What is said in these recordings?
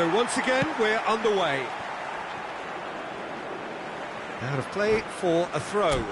So once again, we're underway. Out of play for a throw.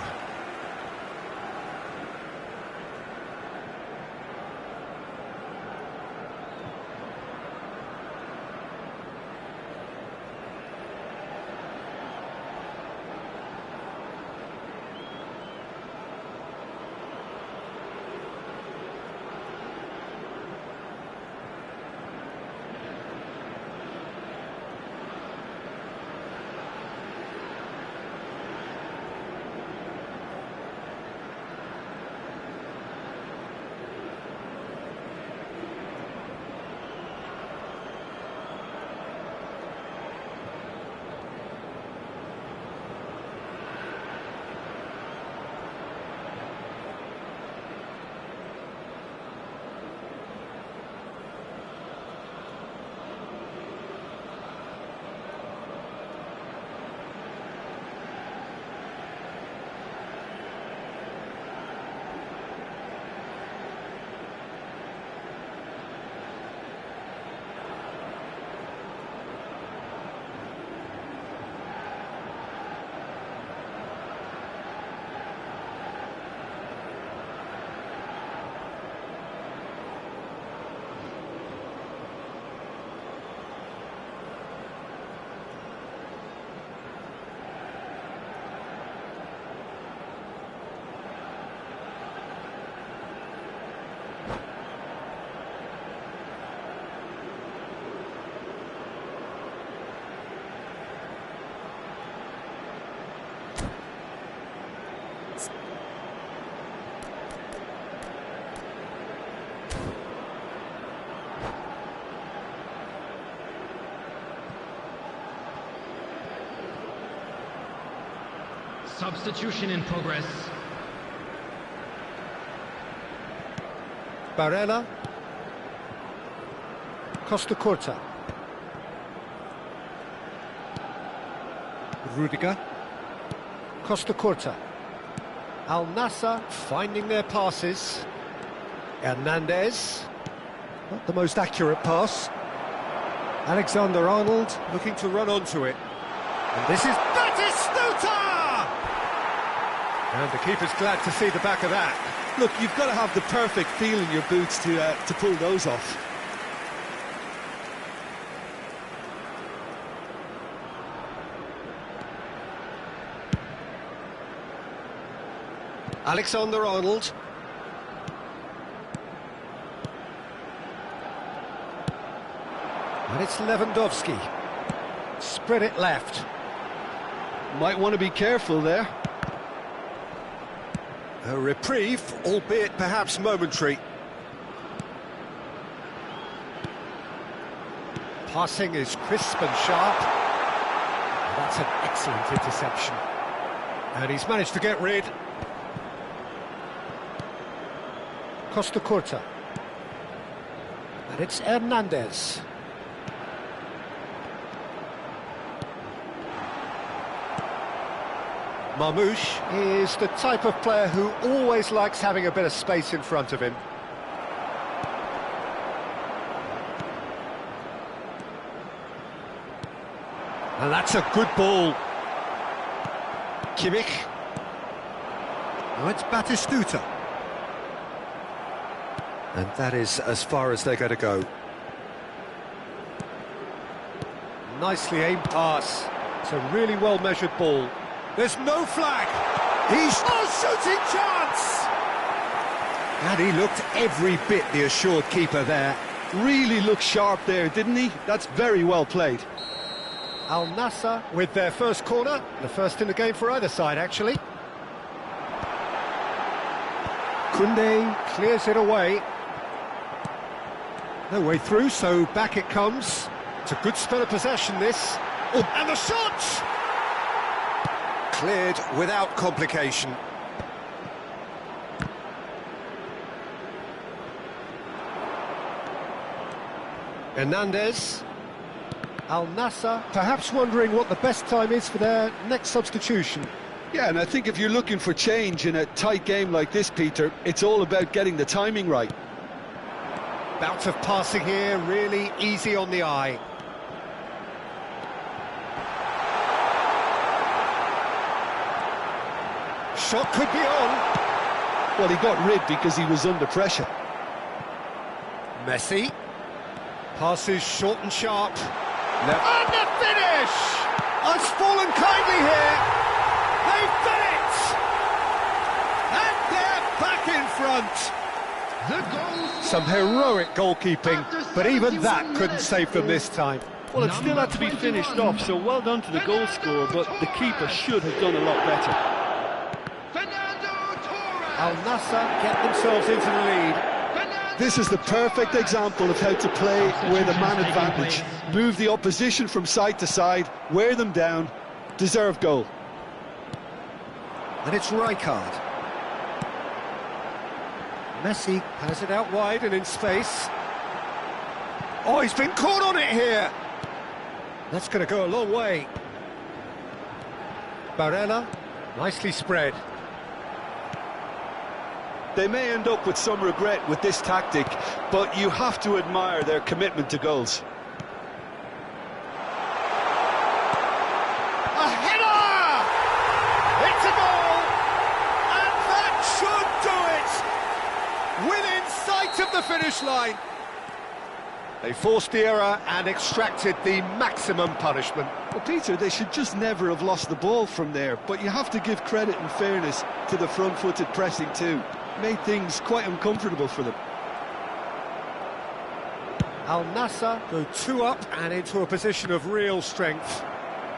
Substitution in progress. Barella. Costa Curta. Rudiger. Costa Curta. Al Nassr finding their passes. Hernandez. Not the most accurate pass. Alexander-Arnold looking to run onto it. And this is Batistuta! And the keeper's glad to see the back of that. Look, you've got to have the perfect feel in your boots to pull those off. Alexander-Arnold. And it's Lewandowski. Spread it left. Might want to be careful there. A reprieve, albeit perhaps momentary. Passing is crisp and sharp. That's an excellent interception. And he's managed to get rid. Costa Curta. And it's Hernandez. Mamouche is the type of player who always likes having a bit of space in front of him. And that's a good ball. Kimmich. Now it's Batistuta. And that is as far as they're going to go. Nicely aimed pass. It's a really well-measured ball. There's no flag. He's... Oh, shooting chance! And he looked every bit the assured keeper there. Really looked sharp there, didn't he? That's very well played. Al Nassr with their first corner. The first in the game for either side, actually. Koundé clears it away. No way through, so back it comes. It's a good spell of possession, this. Oh, and the shot! Cleared without complication. Hernandez. Al Nassr perhaps wondering what the best time is for their next substitution. Yeah, and I think if you're looking for change in a tight game like this, Peter, it's all about getting the timing right. Bout of passing here, really easy on the eye. shot could be on. Well, he got rid because he was under pressure. Messi. Passes short and sharp. And the finish! Has fallen kindly here. They've done it! And they're back in front. The goal. Some heroic goalkeeping, but even that couldn't save them this time. Well, it still had to be finished off, so well done to the goal scorer, but the keeper should have done a lot better. Al Nassr get themselves into the lead. This is the perfect example of how to play with a man advantage. Move the opposition from side to side, wear them down, deserve goal. And it's Rijkaard. Messi has it out wide and in space. Oh, he's been caught on it here. That's going to go a long way. Barella, nicely spread. They may end up with some regret with this tactic, but you have to admire their commitment to goals. A header! It's a goal! And that should do it! Within sight of the finish line. They forced the error and extracted the maximum punishment. Well, Peter, they should just never have lost the ball from there, but you have to give credit and fairness to the front-footed pressing too. Made things quite uncomfortable for them. Al Nassr go 2 up and into a position of real strength.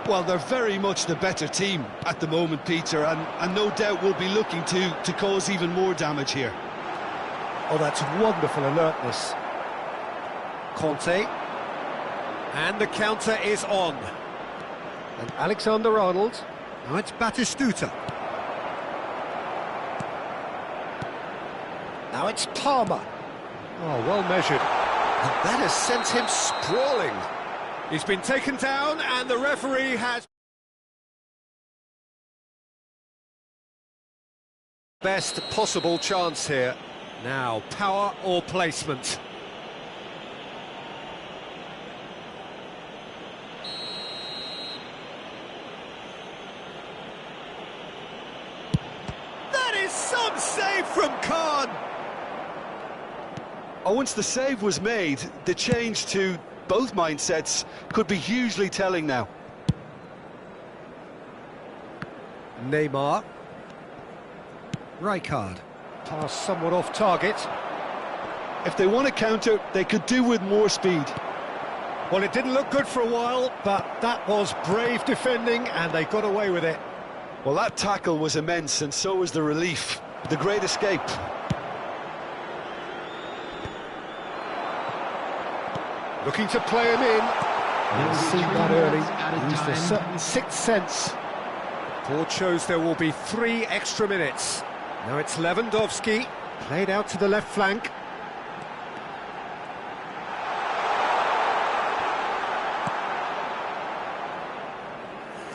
Well, they're very much the better team at the moment, Peter, and no doubt will be looking to cause even more damage here. Oh, that's wonderful alertness. Conte. And the counter is on. And Alexander-Arnold. Now it's Batistuta. Now it's Palmer. Oh, well measured. And that has sent him sprawling. He's been taken down and the referee has... Best possible chance here. Now, power or placement? That is some save from Khan! Oh, once the save was made, the change to both mindsets could be hugely telling now. Neymar. Rijkaard. Pass somewhat off target. If they want to counter, they could do with more speed. Well, it didn't look good for a while, but that was brave defending and they got away with it. Well, that tackle was immense, and so was the relief. The great escape. Looking to play him in. You'll see that early. Used a certain sixth sense. Board shows there will be 3 extra minutes. Now it's Lewandowski, played out to the left flank.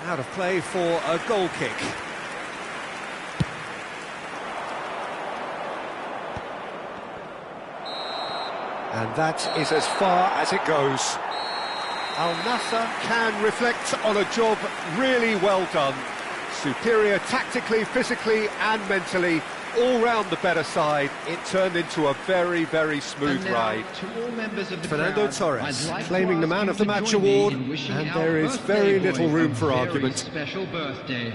Out of play for a goal kick. And that is as far as it goes. Al Nassr can reflect on a job really well done. Superior tactically, physically and mentally, all round the better side. It turned into a very, very smooth ride. Fernando Torres claiming the Man of the Match award, and there is very little room for argument. Special birthday.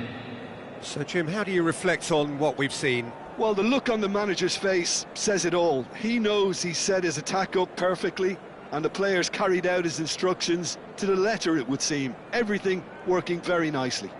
So Jim, how do you reflect on what we've seen? Well, the look on the manager's face says it all. He knows he set his attack up perfectly, and the players carried out his instructions to the letter, it would seem. Everything working very nicely.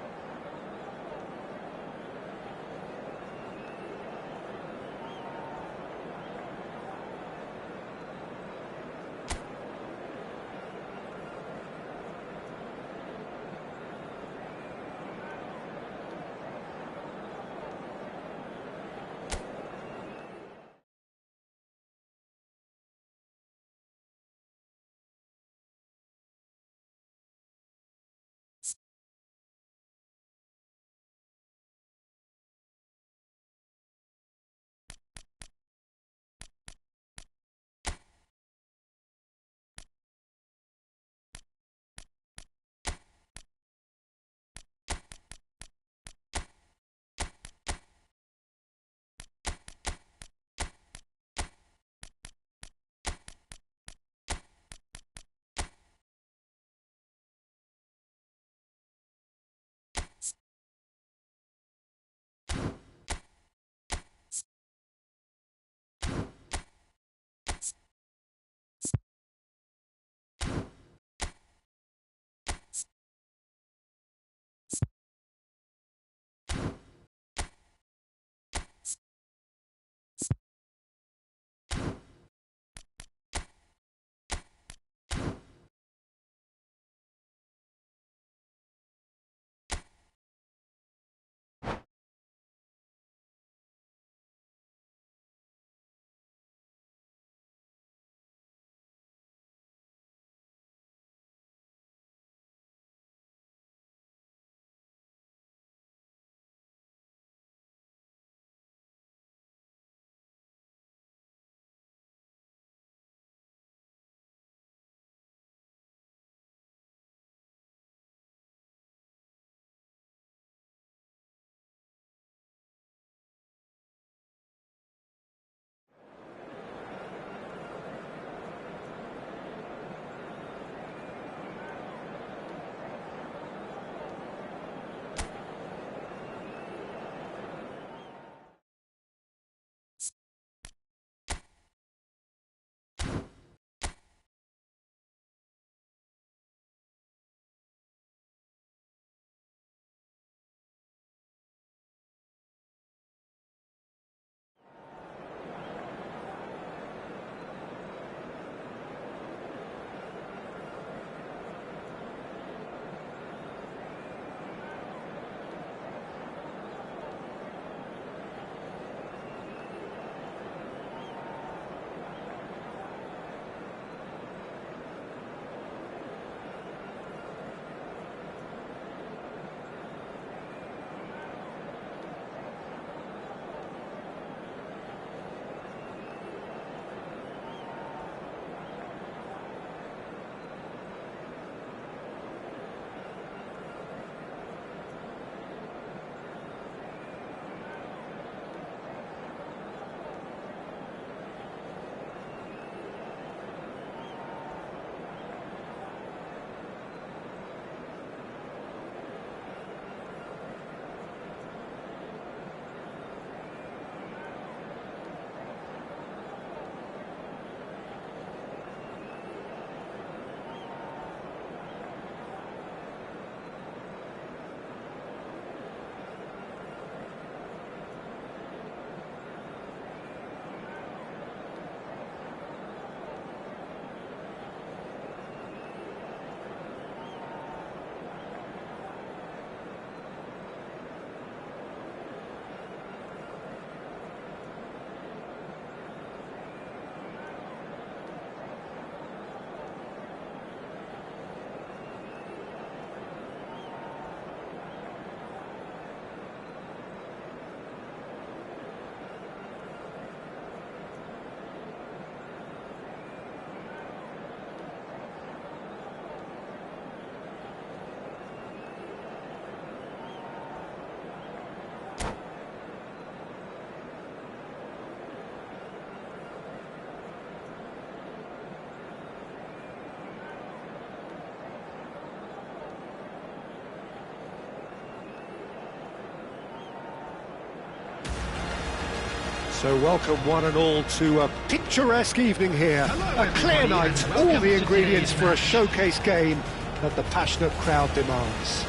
So welcome one and all to a picturesque evening here. A clear night, all the ingredients for a showcase game that the passionate crowd demands.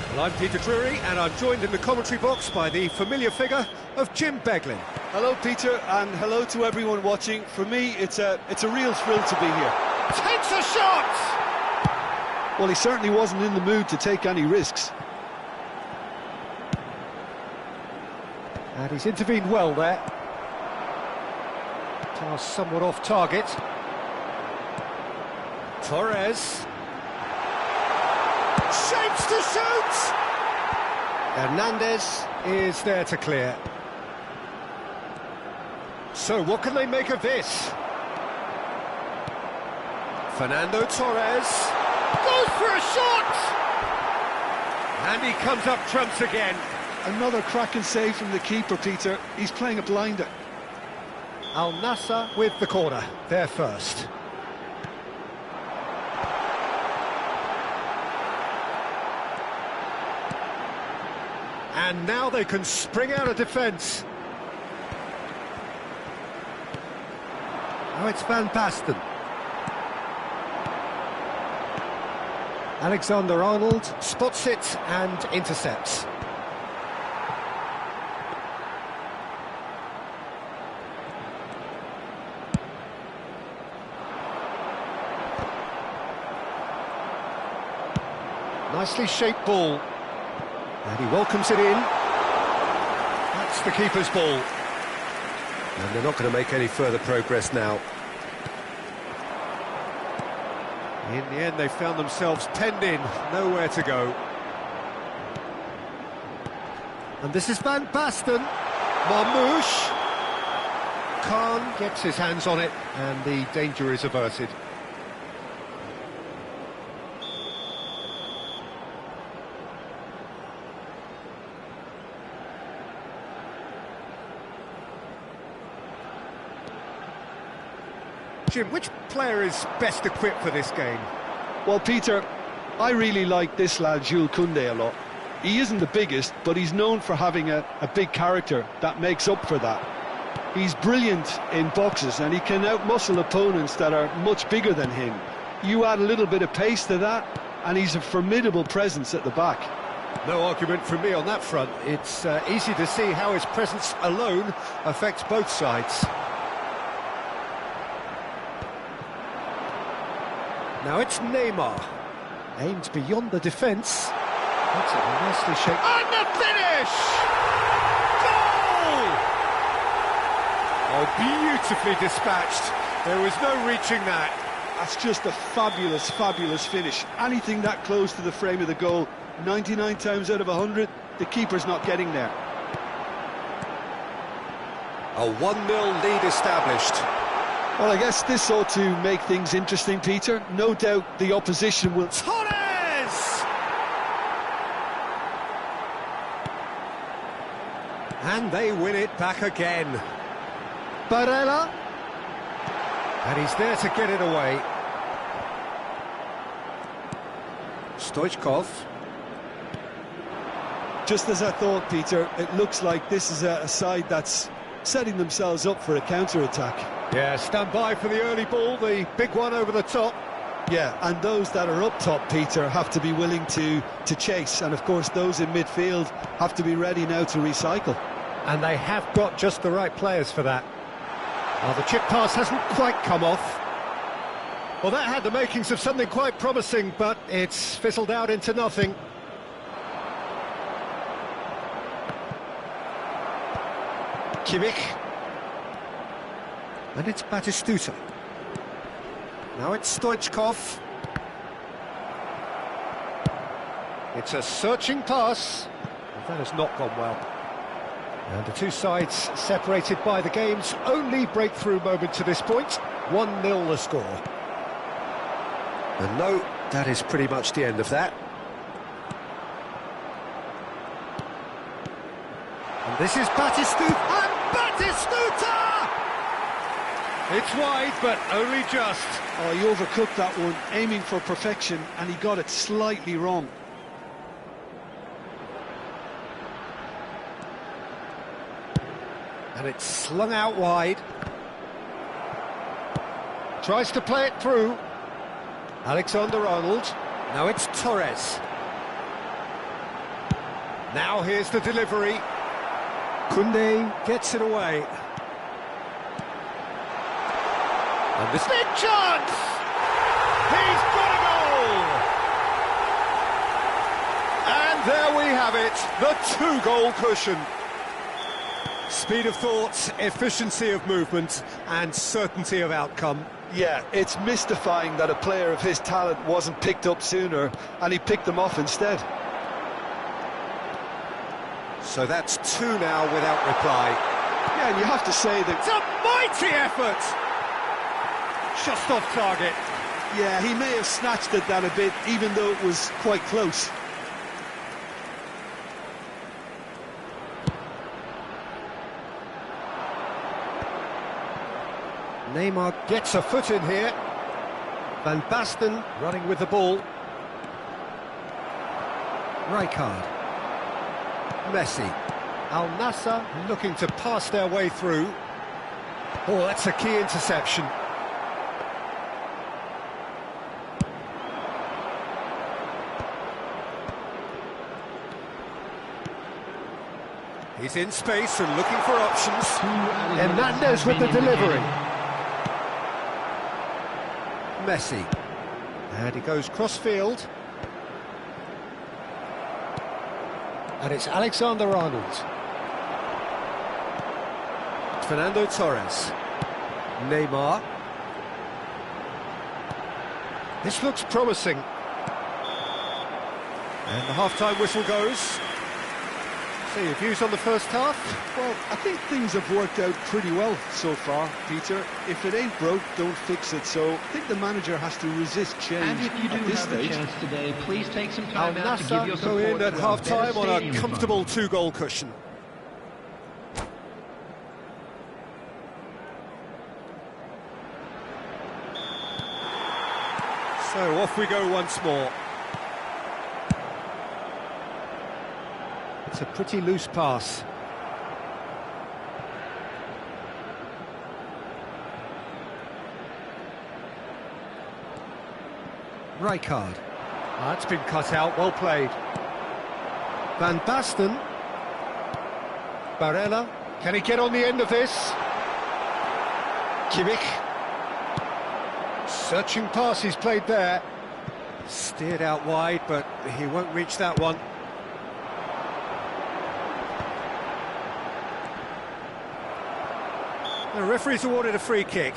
Well, I'm Peter Drury, and I'm joined in the commentary box by the familiar figure of Jim Beglin. Hello, Peter, and hello to everyone watching. For me, it's a real thrill to be here. Takes a shot! Well, he certainly wasn't in the mood to take any risks. And he's intervened well there. Pass somewhat off target. Torres. Shapes to shoot! Hernandez is there to clear. So what can they make of this? Fernando Torres goes for a shot! And he comes up trumps again. Another cracking save from the keeper, Peter. He's playing a blinder. Al Nassr with the corner, there first. And now they can spring out of defence. Now it's Van Basten. Alexander-Arnold spots it and intercepts. Nicely shaped ball. And he welcomes it in. That's the keeper's ball. And they're not going to make any further progress now. In the end, they found themselves penned in, nowhere to go. And this is Van Basten. Marmouche. Khan gets his hands on it, and the danger is averted. Jim, which player is best equipped for this game? Well, Peter, I really like this lad, Jules Koundé, a lot. He isn't the biggest, but he's known for having a big character that makes up for that. He's brilliant in boxes, and he can outmuscle opponents that are much bigger than him. You add a little bit of pace to that, and he's a formidable presence at the back. No argument from me on that front. It's easy to see how his presence alone affects both sides. Now it's Neymar, aimed beyond the defence. That's a nicely shaped... And the finish! Goal! Oh, beautifully dispatched. There was no reaching that. That's just a fabulous, fabulous finish. Anything that close to the frame of the goal, 99 times out of 100, the keeper's not getting there. A 1-0 lead established. Well, I guess this ought to make things interesting, Peter. No doubt the opposition will... Torres! And they win it back again. Barella. And he's there to get it away. Stoichkov. Just as I thought, Peter, it looks like this is a side that's setting themselves up for a counter-attack. Yeah, stand by for the early ball, the big one over the top. Yeah, and those that are up top, Peter, have to be willing to chase. And, of course, those in midfield have to be ready now to recycle. And they have got just the right players for that. Well, the chip pass hasn't quite come off. Well, that had the makings of something quite promising, but it's fizzled out into nothing. Kimmich. And it's Batistuta. Now it's Stoichkov. It's a searching pass. Well, that has not gone well. And the two sides separated by the game's only breakthrough moment to this point. 1-0 the score. And no, that is pretty much the end of that. And this is Batistuta. And Batistuta! It's wide, but only just. Oh, he overcooked that one, aiming for perfection, and he got it slightly wrong. And it's slung out wide. Tries to play it through. Alexander-Arnold. Now it's Torres. Now here's the delivery. Koundé gets it away. And this big chance! He's got a goal! And there we have it, the two-goal cushion. Speed of thought, efficiency of movement, and certainty of outcome. Yeah, it's mystifying that a player of his talent wasn't picked up sooner, and he picked them off instead. So that's two now without reply. Yeah, and you have to say that... It's a mighty effort! Just off target. Yeah, he may have snatched at that a bit, even though it was quite close. Neymar gets a foot in here. Van Basten running with the ball. Rijkaard. Messi. Al Nassr looking to pass their way through. Oh, that's a key interception. He's in space and looking for options. Hernandez with the delivery. Messi. And he goes cross-field. And it's Alexander-Arnold. Fernando Torres. Neymar. This looks promising. And the half-time whistle goes. So your views on the first half? Well, I think things have worked out pretty well so far, Peter. If it ain't broke, don't fix it. So I think the manager has to resist change. And if you do at this have a stage. chance today, please take some Al time out to give your Nassr go support in at to a half-time better on a stadium comfortable fund. two-goal cushion. So off we go once more. It's a pretty loose pass. Rijkaard. That's been cut out, well played. Van Basten. Barella. Can he get on the end of this? Kimmich. Searching pass he's played there. Steered out wide, but he won't reach that one. The referee's awarded a free kick.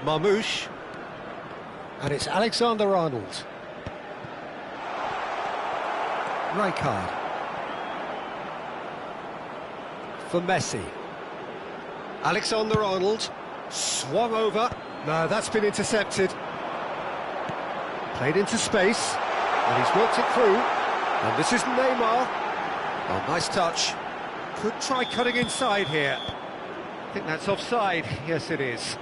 Marmoush. And it's Alexander-Arnold. Rijkaard. For Messi. Alexander-Arnold. Swung over. No, that's been intercepted. Played into space, and he's worked it through. And this is Neymar. Oh, nice touch. Could try cutting inside here. I think that's offside. Yes, it is.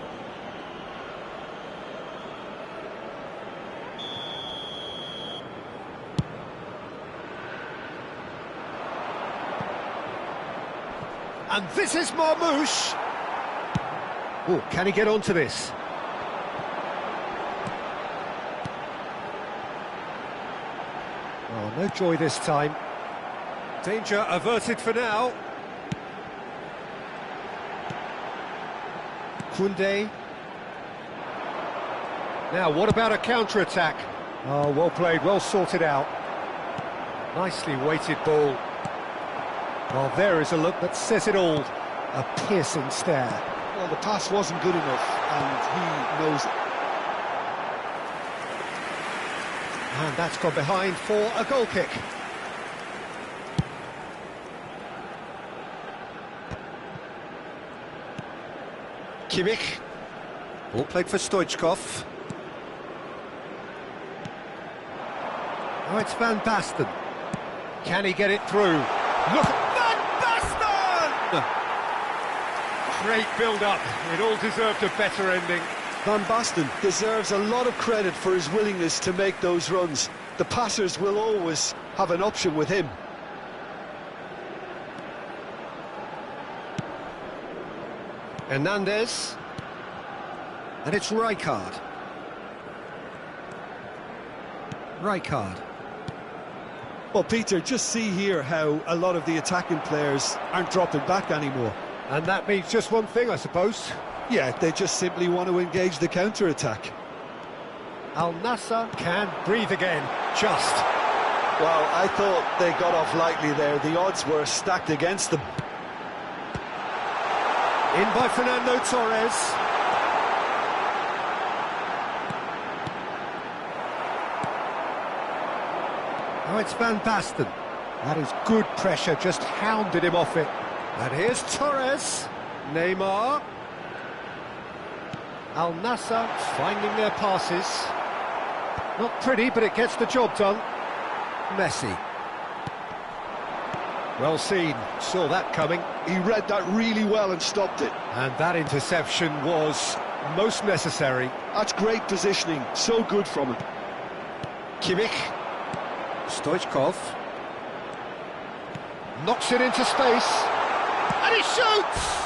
And this is Marmoush. Oh, can he get onto this? Oh, no joy this time. Danger averted for now. Koundé. Now, what about a counter-attack? Oh, well played, well sorted out. Nicely weighted ball. Well, there is a look that says it all. A piercing stare. Well, the pass wasn't good enough, and he knows it. And that's gone behind for a goal kick. Kimmich. Ball played for Stoichkov. Oh, it's Van Basten. Can he get it through? Look at Van Basten! Great build-up. It all deserved a better ending. Van Basten deserves a lot of credit for his willingness to make those runs. The passers will always have an option with him. Hernandez. And it's Rijkaard. Well, Peter, just see here how a lot of the attacking players aren't dropping back anymore. And that means just one thing, I suppose. Yeah, they just simply want to engage the counter-attack. Al Nassr can breathe again, just. Well, I thought they got off lightly there. The odds were stacked against them. In by Fernando Torres. Now it's Van Basten. That is good pressure, just hounded him off it. And here's Torres. Neymar. Al Nassr finding their passes. Not pretty, but it gets the job done. Messi. Well seen, saw that coming. He read that really well and stopped it. And that interception was most necessary. That's great positioning, so good from him. Kimmich. Stoichkov. Knocks it into space. And he shoots!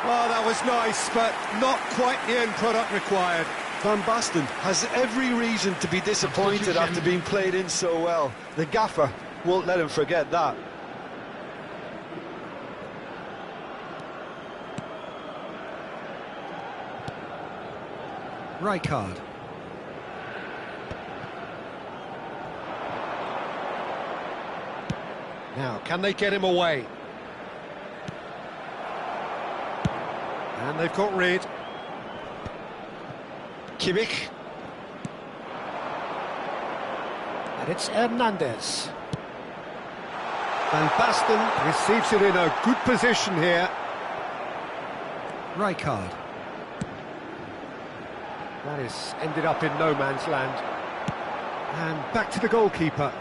Oh, that was nice, but not quite the end product required. Van Basten has every reason to be disappointed after being played in so well. The gaffer won't let him forget that. Rijkaard. Now, can they get him away? And they've got rid. Kimmich. And it's Hernandez. Van Basten receives it in a good position here. Rijkaard. That is ended up in no man's land. And back to the goalkeeper.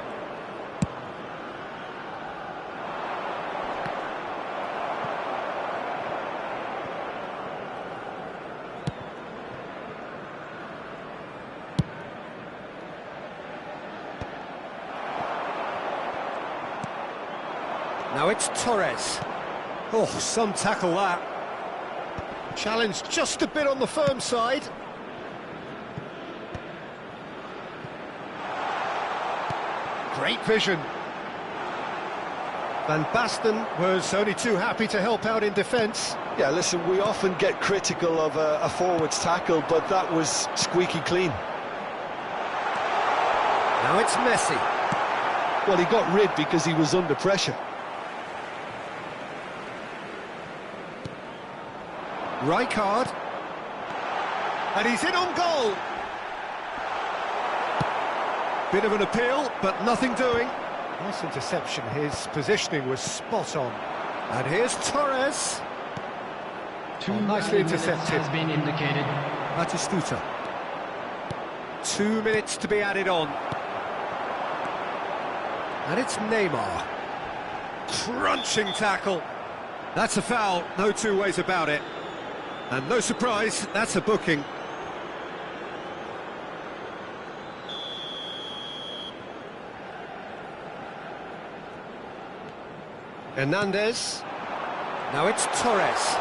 Now it's Torres. Oh, some tackle that. Challenge just a bit on the firm side. Great vision. Van Basten was only too happy to help out in defence. Yeah, listen, we often get critical of a forward's tackle, but that was squeaky clean. Now it's Messi. Well, he got rid because he was under pressure. Rijkaard. And he's in on goal. Bit of an appeal, but nothing doing. Nice interception, his positioning was spot on. And here's Torres. Nicely intercepted. Has been indicated. Batistuta. 2 minutes to be added on. And it's Neymar. Crunching tackle. That's a foul, no two ways about it. And no surprise, that's a booking. Hernandez. Now it's Torres.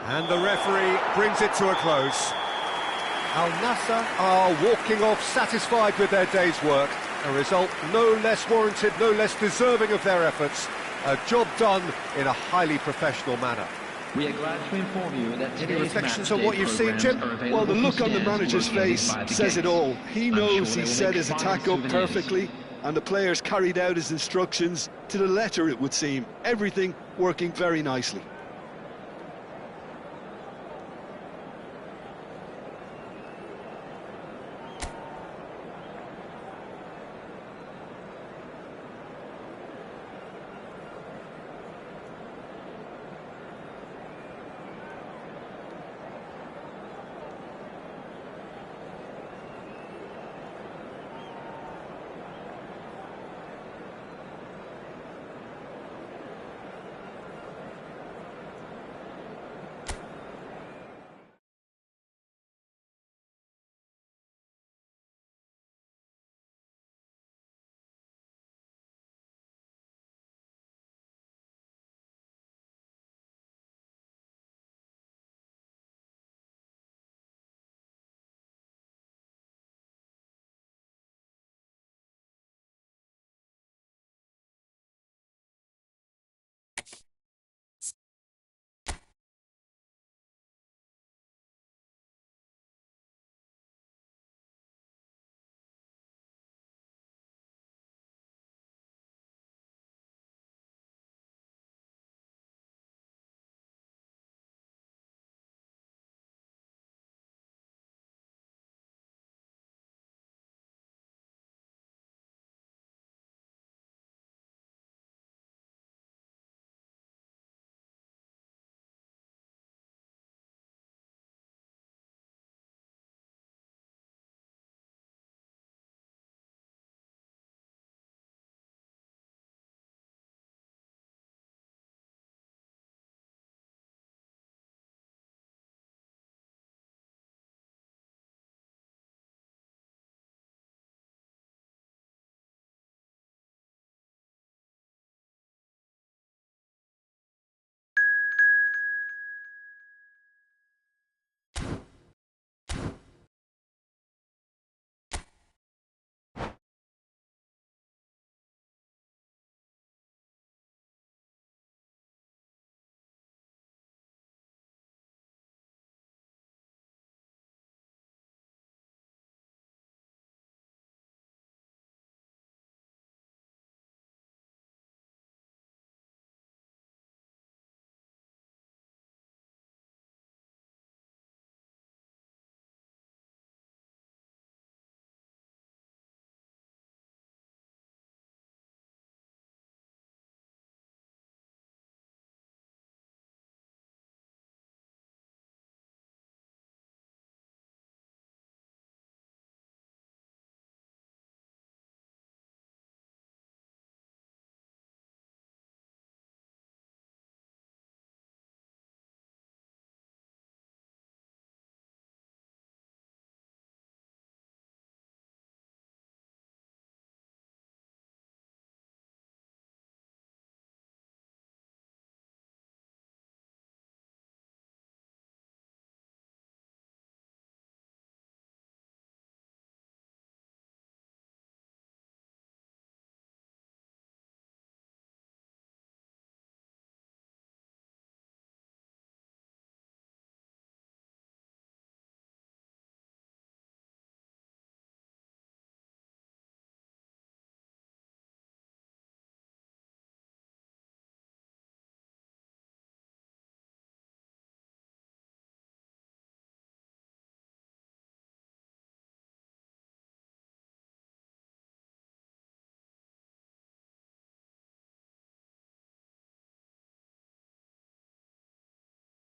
And the referee brings it to a close. Al Nassr are walking off satisfied with their day's work. A result no less warranted, no less deserving of their efforts. A job done in a highly professional manner. We are glad to inform you that Any reflections on what you've seen, Jim? Well, the look on the manager's face says it all. He knows he set his attack up perfectly, and the players carried out his instructions to the letter, it would seem. Everything working very nicely.